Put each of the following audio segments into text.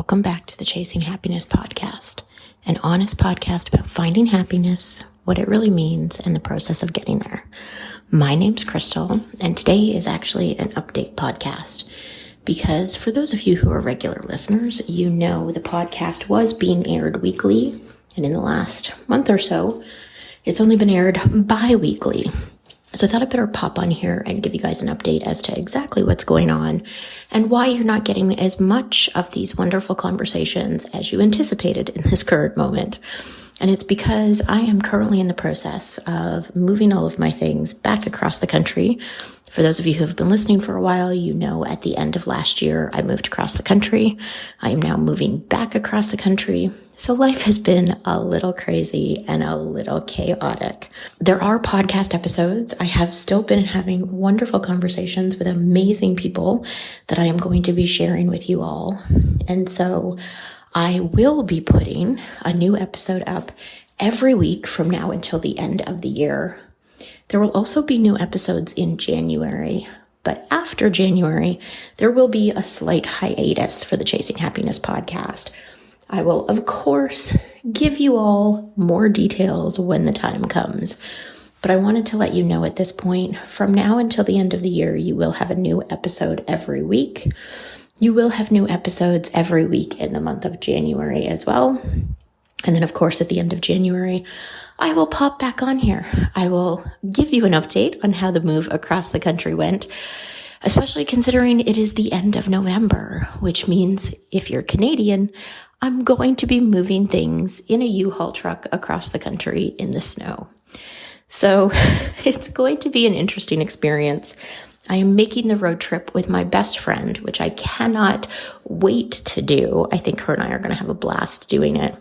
welcome back to the Chasing Happiness podcast, an honest podcast about finding happiness, what it really means, and the process of getting there. My name's Crystal, and today is actually an update podcast because for those of you who are regular listeners, you know the podcast was being aired weekly, and in the last month or so, it's only been aired bi-weekly. So I thought I'd better pop on here and give you guys an update as to exactly what's going on and why you're not getting as much of these wonderful conversations as you anticipated in this current moment. And it's because I am currently in the process of moving all of my things back across the country. For those of you who have been listening for a while, you know at the end of last year, I moved across the country. I am now moving back across the country. So life has been a little crazy and a little chaotic. There are podcast episodes. I have still been having wonderful conversations with amazing people that I am going to be sharing with you all. And so I will be putting a new episode up every week from now until the end of the year. There will also be new episodes in January, but after January, there will be a slight hiatus for the Chasing Happiness podcast. I will, of course, give you all more details when the time comes, but I wanted to let you know at this point, from now until the end of the year, you will have a new episode every week. You will have new episodes every week in the month of January as well. And then, of course, at the end of January, I will pop back on here. I will give you an update on how the move across the country went, especially considering it is the end of November, which means if you're Canadian, I'm going to be moving things in a U-Haul truck across the country in the snow. So it's going to be an interesting experience. I am making the road trip with my best friend, which I cannot wait to do. I think her and I are going to have a blast doing it.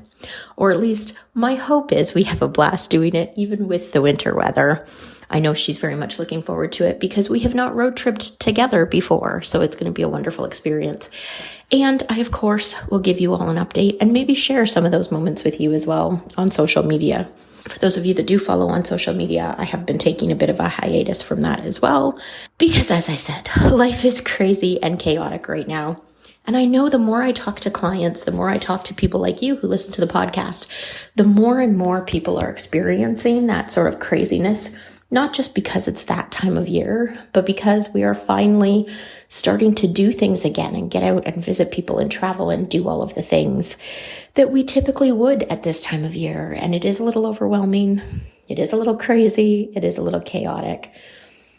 Or at least my hope is we have a blast doing it, even with the winter weather. I know she's very much looking forward to it because we have not road tripped together before. So it's going to be a wonderful experience. And I, of course, will give you all an update and maybe share some of those moments with you as well on social media. For those of you that do follow on social media, I have been taking a bit of a hiatus from that as well. Because as I said, life is crazy and chaotic right now. And I know the more I talk to clients, the more I talk to people like you who listen to the podcast, the more and more people are experiencing that sort of craziness, not just because it's that time of year, but because we are finally starting to do things again and get out and visit people and travel and do all of the things that we typically would at this time of year. And it is a little overwhelming. It is a little crazy. It is a little chaotic.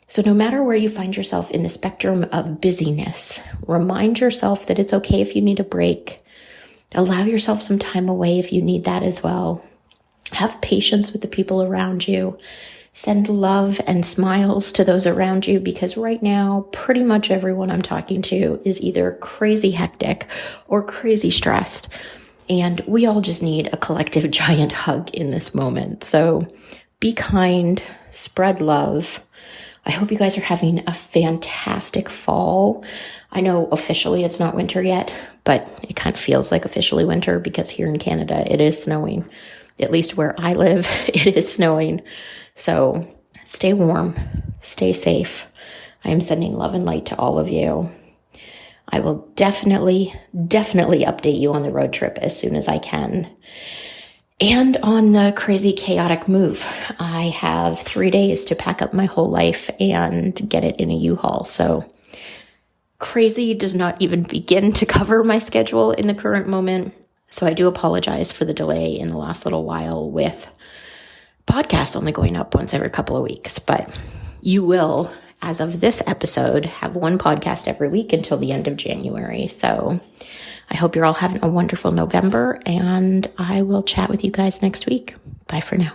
So no matter where you find yourself in the spectrum of busyness, remind yourself that it's okay if you need a break. Allow yourself some time away if you need that as well. Have patience with the people around you. Send love and smiles to those around you because right now, pretty much everyone I'm talking to is either crazy hectic or crazy stressed. And we all just need a collective giant hug in this moment. So be kind, spread love. I hope you guys are having a fantastic fall. I know officially it's not winter yet, but it kind of feels like officially winter because here in Canada, it is snowing. At least where I live, it is snowing. So stay warm, stay safe. I am sending love and light to all of you. I will definitely update you on the road trip as soon as I can. And on the crazy, chaotic move, I have 3 days to pack up my whole life and get it in a U-Haul. So crazy does not even begin to cover my schedule in the current moment. So I do apologize for the delay in the last little while with podcasts only going up once every couple of weeks. But you will, as of this episode, have one podcast every week until the end of January. So I hope you're all having a wonderful November, and I will chat with you guys next week. Bye for now.